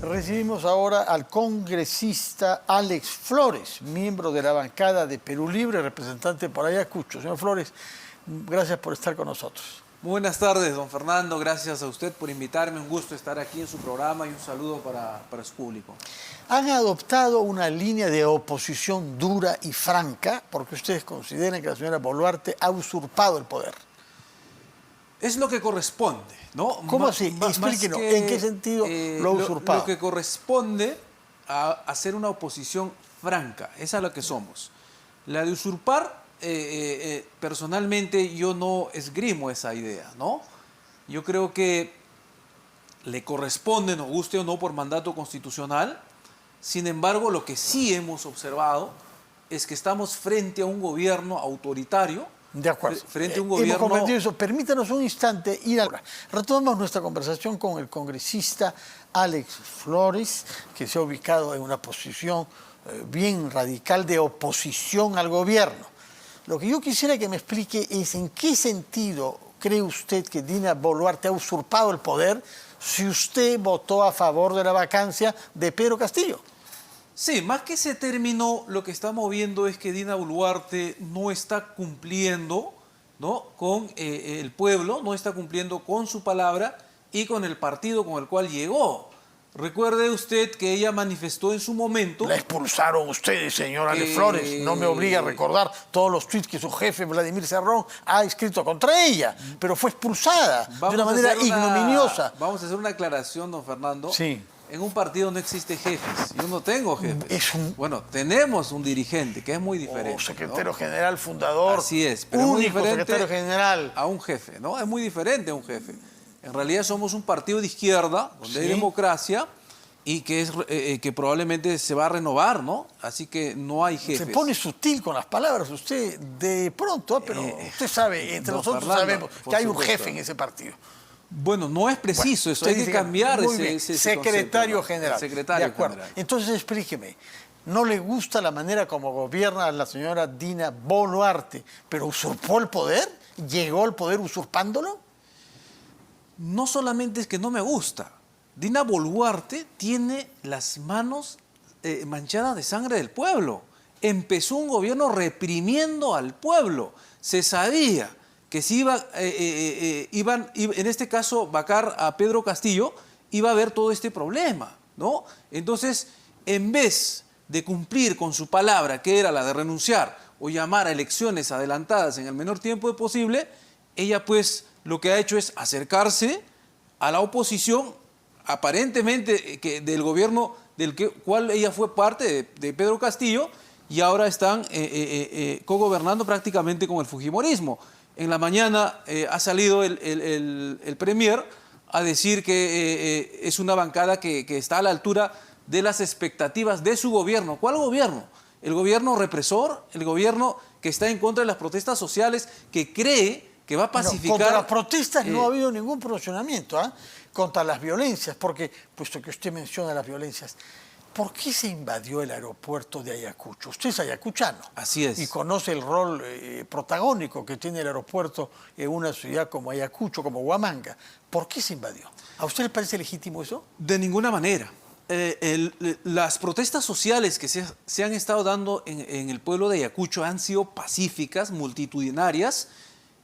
Recibimos ahora al congresista Alex Flores, miembro de la bancada de Perú Libre, representante por Ayacucho. Señor Flores, gracias por estar con nosotros. Muy buenas tardes, don Fernando. Gracias a usted por invitarme. Un gusto estar aquí en su programa y un saludo para su público. Han adoptado una línea de oposición dura y franca porque ustedes consideran que la señora Boluarte ha usurpado el poder. Es lo que corresponde, ¿no? ¿Cómo así? Explíquenos, ¿en qué sentido lo ha usurpado? Lo que corresponde a hacer una oposición franca, esa es la que somos. La de usurpar, personalmente yo no esgrimo esa idea, ¿no? Yo creo que le corresponde, nos guste o no, por mandato constitucional. Sin embargo, lo que sí hemos observado es que estamos frente a un gobierno autoritario. De acuerdo. Frente a un gobierno... Hemos comprendido eso. Permítanos un instante ir a... Retomamos nuestra conversación con el congresista Alex Flores, que se ha ubicado en una posición bien radical de oposición al gobierno. Lo que yo quisiera que me explique es en qué sentido cree usted que Dina Boluarte ha usurpado el poder si usted votó a favor de la vacancia de Pedro Castillo. Sí, más que ese término, lo que estamos viendo es que Dina Boluarte no está cumpliendo, ¿no?, con el pueblo, no está cumpliendo con su palabra y con el partido con el cual llegó. Recuerde usted que ella manifestó en su momento... La expulsaron ustedes, señor Alex Flores. No me obliga a recordar todos los tweets que su jefe, Vladimir Cerrón, ha escrito contra ella, pero fue expulsada de una manera ignominiosa. Vamos a hacer una aclaración, don Fernando. Sí. En un partido no existe jefes. Yo no tengo jefes. Bueno, tenemos un dirigente que es muy diferente. Secretario, ¿no?, general, fundador. Así es. Pero único muy secretario general. A un jefe, ¿no? Es muy diferente a un jefe. En realidad somos un partido de izquierda, donde hay democracia y que probablemente se va a renovar, ¿no? Así que no hay jefes. Se pone sutil con las palabras usted de pronto, pero usted sabe, entre nosotros sabemos que hay un jefe en ese partido. Bueno, no es preciso eso, hay que cambiar ese secretario concepto, general. Secretario de acuerdo. general. Entonces explíqueme, ¿no le gusta la manera como gobierna la señora Dina Boluarte, pero usurpó el poder? ¿Llegó al poder usurpándolo? No solamente es que no me gusta. Dina Boluarte tiene las manos manchadas de sangre del pueblo. Empezó un gobierno reprimiendo al pueblo. Se sabía que si iban, en este caso, vacar a Pedro Castillo, iba a haber todo este problema, ¿no? Entonces, en vez de cumplir con su palabra, que era la de renunciar o llamar a elecciones adelantadas en el menor tiempo posible, ella pues lo que ha hecho es acercarse a la oposición, aparentemente del gobierno del cual ella fue parte de Pedro Castillo, y ahora están cogobernando prácticamente con el fujimorismo. En la mañana ha salido el premier a decir que es una bancada que está a la altura de las expectativas de su gobierno. ¿Cuál gobierno? El gobierno represor, el gobierno que está en contra de las protestas sociales, que cree que va a pacificar... Contra las protestas no ha habido ningún pronunciamiento, contra las violencias, porque, puesto que usted menciona las violencias, ¿por qué se invadió el aeropuerto de Ayacucho? Usted es ayacuchano. Así es. Y conoce el rol protagónico que tiene el aeropuerto en una ciudad como Ayacucho, como Huamanga. ¿Por qué se invadió? ¿A usted le parece legítimo eso? De ninguna manera. Las protestas sociales que se han estado dando en el pueblo de Ayacucho han sido pacíficas, multitudinarias,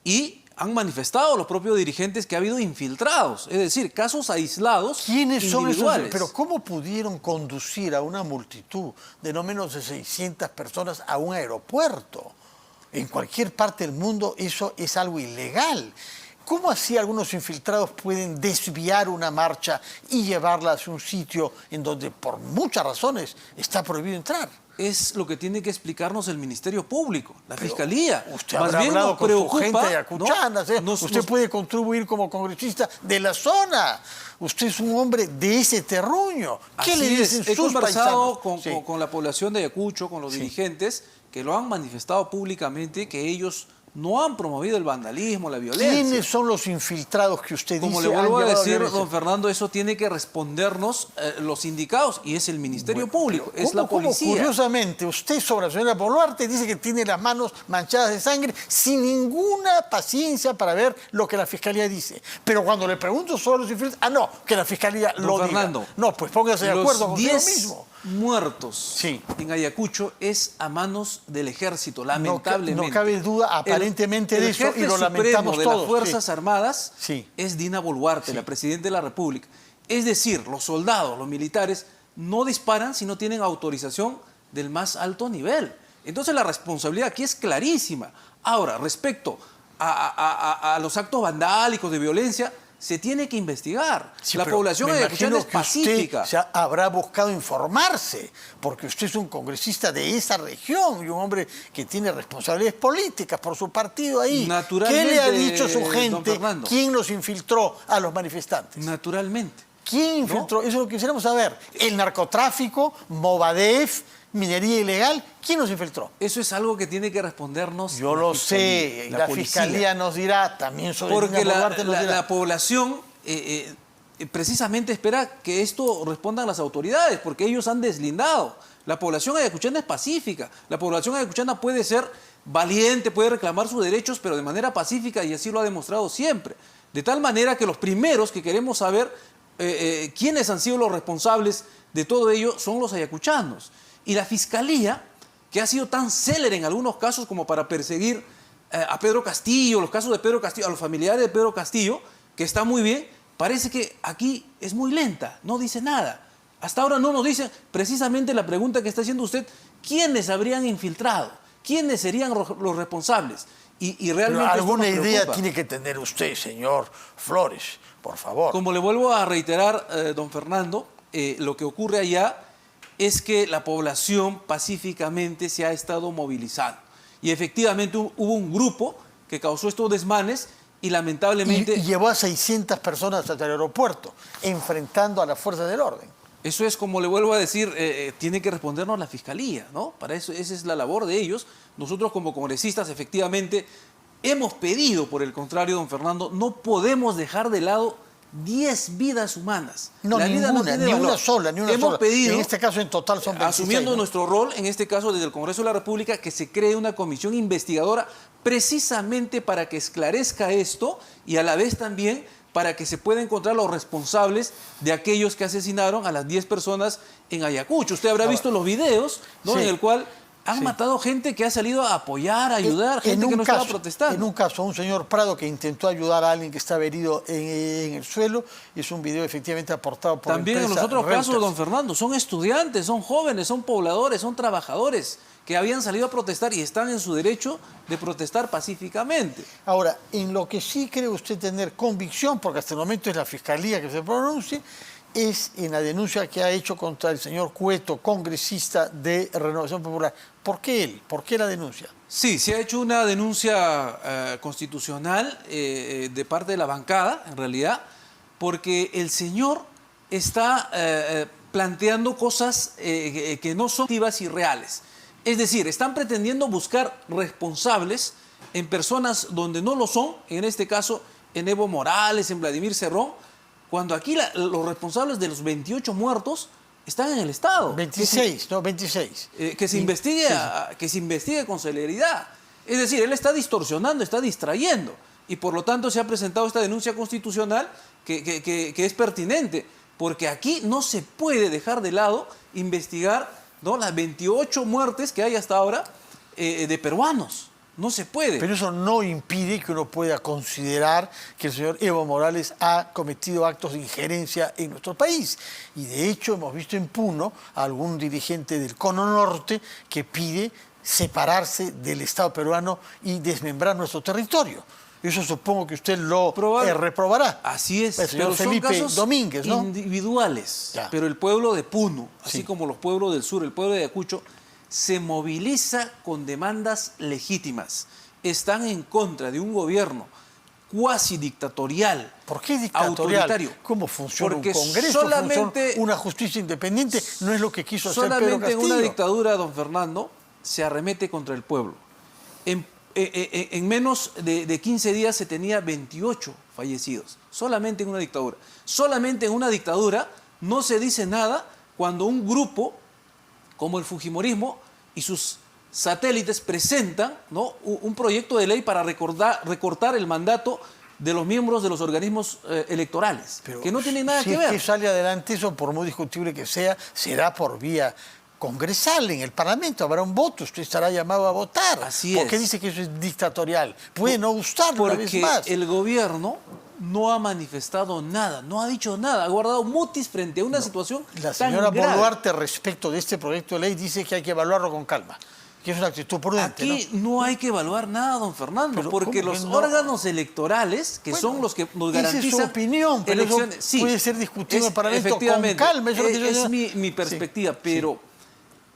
y han manifestado los propios dirigentes que ha habido infiltrados, es decir, casos aislados. ¿Quiénes son esos? Pero ¿cómo pudieron conducir a una multitud de no menos de 600 personas a un aeropuerto? En cualquier parte del mundo eso es algo ilegal. ¿Cómo así algunos infiltrados pueden desviar una marcha y llevarla hacia un sitio en donde por muchas razones está prohibido entrar? Es lo que tiene que explicarnos el Ministerio Público, la Fiscalía. Usted habrá hablado con su gente ayacuchana, usted puede contribuir como congresista de la zona. Usted es un hombre de ese terruño. ¿Qué le dicen sus paisanos? He conversado con la población de Ayacucho, con los dirigentes, que lo han manifestado públicamente, que ellos no han promovido el vandalismo, la violencia. ¿Quiénes son los infiltrados que usted Como dice le vuelvo a han llevado decir, violencia? don Fernando, eso tiene que respondernos los sindicados y es el Ministerio Público, es la policía. Curiosamente, usted sobre la señora Boluarte dice que tiene las manos manchadas de sangre sin ninguna paciencia para ver lo que la Fiscalía dice. Pero cuando le pregunto sobre los infiltrados, no, que la Fiscalía lo Fernando, diga. No, pues póngase de acuerdo con usted mismo. Muertos en Ayacucho es a manos del ejército, lamentablemente. No cabe duda aparentemente de eso y lo lamentamos de todos. Las Fuerzas Armadas Sí. es Dina Boluarte, la Presidenta de la República. Es decir, los soldados, los militares, no disparan si no tienen autorización del más alto nivel. Entonces la responsabilidad aquí es clarísima. Ahora, respecto a los actos vandálicos de violencia, se tiene que investigar. Sí, la población ayacuchana es pacífica. Usted habrá buscado informarse, porque usted es un congresista de esa región y un hombre que tiene responsabilidades políticas por su partido ahí. ¿Qué le ha dicho a su gente? ¿Quién los infiltró a los manifestantes? Naturalmente. ¿Quién infiltró? Eso es lo que quisiéramos saber. ¿El narcotráfico? ¿Movadef? ¿Minería ilegal? ¿Quién nos infiltró? Eso es algo que tiene que respondernos. Yo lo sé, la Fiscalía nos dirá, también sobre porque la población precisamente espera que esto respondan las autoridades, porque ellos han deslindado. La población ayacuchana es pacífica, la población ayacuchana puede ser valiente, puede reclamar sus derechos, pero de manera pacífica, y así lo ha demostrado siempre. De tal manera que los primeros que queremos saber quiénes han sido los responsables de todo ello son los ayacuchanos. Y la Fiscalía, que ha sido tan célere en algunos casos como para perseguir a Pedro Castillo, los casos de Pedro Castillo, a los familiares de Pedro Castillo, que está muy bien, parece que aquí es muy lenta, no dice nada. Hasta ahora no nos dicen precisamente la pregunta que está haciendo usted, ¿quiénes habrían infiltrado? ¿Quiénes serían los responsables? Y realmente pero alguna idea tiene que tener usted, señor Flores, por favor. Como le vuelvo a reiterar, don Fernando, lo que ocurre allá es que la población pacíficamente se ha estado movilizando. Y efectivamente hubo un grupo que causó estos desmanes y lamentablemente... Y llevó a 600 personas hasta el aeropuerto, enfrentando a las fuerzas del orden. Eso es, como le vuelvo a decir, tiene que respondernos la Fiscalía, ¿no? Para eso, esa es la labor de ellos. Nosotros como congresistas, efectivamente, hemos pedido, por el contrario, don Fernando, no podemos dejar de lado 10 vidas humanas. No, la vida ninguna, ni una sola, ni una Hemos sola. pedido, en este caso en total son 26. Asumiendo ¿no? nuestro rol, en este caso desde el Congreso de la República, que se cree una comisión investigadora precisamente para que esclarezca esto y a la vez también para que se pueda encontrar los responsables de aquellos que asesinaron a las 10 personas en Ayacucho. Usted habrá visto los videos, ¿no? Sí. En el cual han matado gente que ha salido a apoyar, a ayudar, gente que no estaba protestando. En un caso, un señor Prado que intentó ayudar a alguien que estaba herido en el suelo, y es un video efectivamente aportado por También la en los empresa otros Reuters. casos, don Fernando, son estudiantes, son jóvenes, son pobladores, son trabajadores que habían salido a protestar y están en su derecho de protestar pacíficamente. Ahora, en lo que sí cree usted tener convicción, porque hasta el momento es la Fiscalía que se pronuncie, es en la denuncia que ha hecho contra el señor Cueto, congresista de Renovación Popular. ¿Por qué él? ¿Por qué la denuncia? Sí, se ha hecho una denuncia constitucional de parte de la bancada, en realidad, porque el señor está planteando cosas que no son activas y reales. Es decir, están pretendiendo buscar responsables en personas donde no lo son, en este caso en Evo Morales, en Vladimir Cerrón, cuando aquí los responsables de los 28 muertos están en el Estado. 26, no, 26. Que se investigue con celeridad. Es decir, él está distorsionando, está distrayendo. Y por lo tanto se ha presentado esta denuncia constitucional que es pertinente. Porque aquí no se puede dejar de lado investigar, ¿no?, las 28 muertes que hay hasta ahora de peruanos. No se puede. Pero eso no impide que uno pueda considerar que el señor Evo Morales ha cometido actos de injerencia en nuestro país. Y de hecho hemos visto en Puno a algún dirigente del Cono Norte que pide separarse del Estado peruano y desmembrar nuestro territorio. Eso supongo que usted lo reprobará. Así es. El señor Felipe son casos Domínguez, ¿no? Individuales. Ya. Pero el pueblo de Puno, así Sí. como los pueblos del sur, el pueblo de Ayacucho, se moviliza con demandas legítimas. Están en contra de un gobierno cuasi dictatorial. ¿Por qué dictatorial? Autoritario. ¿Cómo funciona Porque un Congreso? solamente ¿Funciona una justicia independiente? No es lo que quiso hacer Pedro solamente en Castillo. una dictadura, don Fernando, se arremete contra el pueblo. en menos de 15 días se tenía 28 fallecidos, solamente en una dictadura. Solamente en una dictadura no se dice nada cuando un grupo como el Fujimorismo y sus satélites presentan, ¿no?, un proyecto de ley para recortar el mandato de los miembros de los organismos electorales, Pero que no tienen nada si que es ver. que sale adelante eso, por muy discutible que sea, será por vía congresal en el Parlamento, habrá un voto, usted estará llamado a votar. Así ¿Por qué es. dice que eso es dictatorial? Puede no gustarle una vez Porque más. el gobierno no ha manifestado nada, no ha dicho nada, ha guardado mutis frente a una situación La tan señora grave. Boluarte, respecto de este proyecto de ley, dice que hay que evaluarlo con calma, que es una actitud prudente. Aquí ¿no? no hay que evaluar nada, don Fernando, Pero porque ¿cómo que los no? órganos electorales, que Bueno, son los que nos esa garantizan es su opinión, pero eso elecciones, sí, puede ser discutido en el Parlamento con efectivamente, calma. Eso es lo que yo- mi perspectiva, Sí, pero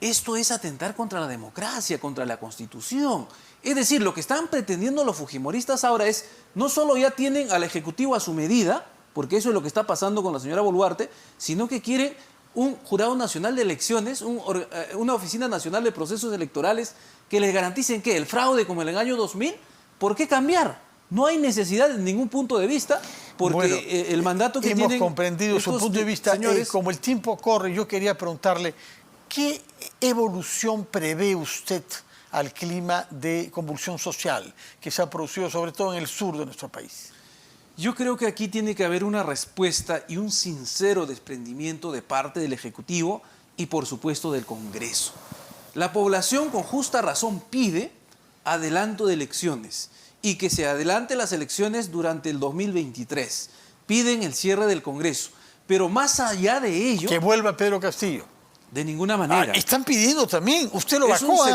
esto es atentar contra la democracia, contra la Constitución. Es decir, lo que están pretendiendo los fujimoristas ahora es, no solo ya tienen al Ejecutivo a su medida, porque eso es lo que está pasando con la señora Boluarte, sino que quieren un Jurado Nacional de Elecciones, una Oficina Nacional de Procesos Electorales que les garanticen que el fraude como en el año 2000, ¿por qué cambiar? No hay necesidad en ningún punto de vista, porque Bueno, el mandato que hemos tienen comprendido su estos punto de vista. señores, Como el tiempo corre, yo quería preguntarle, ¿qué evolución prevé usted al clima de convulsión social que se ha producido sobre todo en el sur de nuestro país? yo creo que aquí tiene que haber una respuesta y un sincero desprendimiento de parte del Ejecutivo y, por supuesto, del Congreso. La población, con justa razón, pide adelanto de elecciones y que se adelante las elecciones durante el 2023. Piden el cierre del Congreso. Pero más allá de ello, Que vuelva Pedro Castillo. de ninguna manera. Están pidiendo también, usted lo Es bajó. un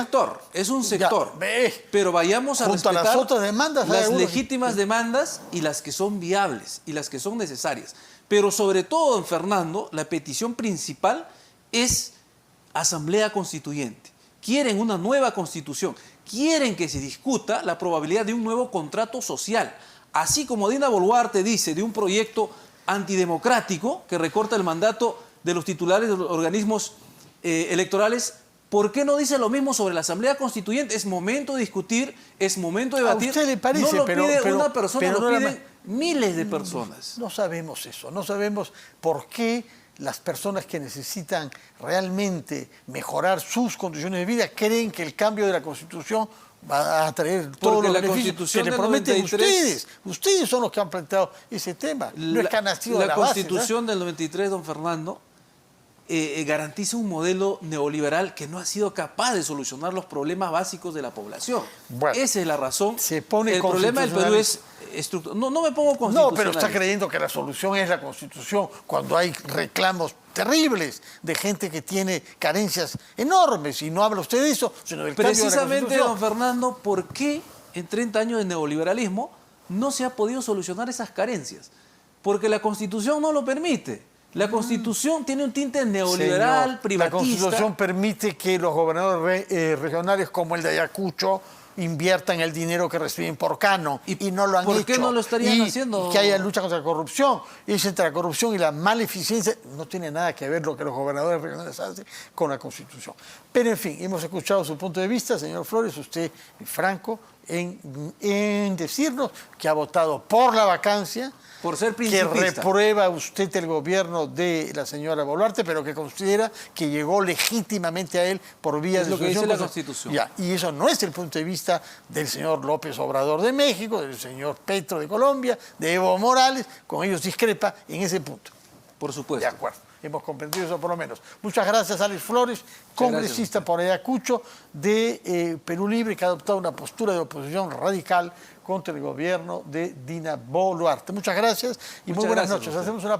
sector. Ya, ve. Pero vayamos a Junto a respetar las otras demandas, hay las algunos- legítimas demandas y las que son viables y las que son necesarias. Pero sobre todo, don Fernando, la petición principal es Asamblea Constituyente. Quieren una nueva constitución. Quieren que se discuta la probabilidad de un nuevo contrato social. Así como Dina Boluarte dice de un proyecto antidemocrático que recorta el mandato de los titulares de los organismos electorales, ¿por qué no dice lo mismo sobre la Asamblea Constituyente? Es momento de discutir, es momento de debatir. ¿A usted le parece? No lo Pero- pide pero- una persona, pero lo no piden la- miles de personas. No sabemos eso, no sabemos por qué las personas que necesitan realmente mejorar sus condiciones de vida creen que el cambio de la Constitución va a traer todos Porque los la beneficios Constitución que le del prometen 93 ustedes. Ustedes son los que han planteado ese tema. No es que ha nacido de La la base, Constitución del 93, don Fernando, garantiza un modelo neoliberal que no ha sido capaz de solucionar los problemas básicos de la población. Bueno, Esa es la razón. se pone el problema del Perú es constitucional. estructural. No me pongo No, constitucional. pero está creyendo que la solución es la Constitución cuando hay reclamos terribles de gente que tiene carencias enormes. Y no habla usted de eso, sino del cambio de la Precisamente, Constitución. don Fernando, ¿por qué en 30 años de neoliberalismo no se ha podido solucionar esas carencias? Porque la Constitución no lo permite. La Constitución tiene un tinte neoliberal, Señor, privatista. La Constitución permite que los gobernadores regionales como el de Ayacucho inviertan el dinero que reciben por canon y no lo han hecho. ¿Por qué no lo estarían Y haciendo? que haya lucha contra la corrupción. Y es entre la corrupción y la maleficencia. No tiene nada que ver lo que los gobernadores regionales hacen con la Constitución. Pero en fin, hemos escuchado su punto de vista, señor Flores, usted es franco en decirnos que ha votado por la vacancia, Por ser que principista. reprueba usted el gobierno de la señora Boluarte, pero que considera que llegó legítimamente a él por vía Es de lo que dice sucesión. la Constitución. Ya, y eso no es el punto de vista del señor López Obrador de México, del señor Petro de Colombia, de Evo Morales, con ellos discrepa en ese punto. Por De supuesto. acuerdo, hemos comprendido eso por lo menos. Muchas gracias, Alex Flores, congresista por Ayacucho de Perú Libre, que ha adoptado una postura de oposición radical contra el gobierno de Dina Boluarte. Muchas gracias y muy Muchas buenas gracias, noches. doctor. Hacemos una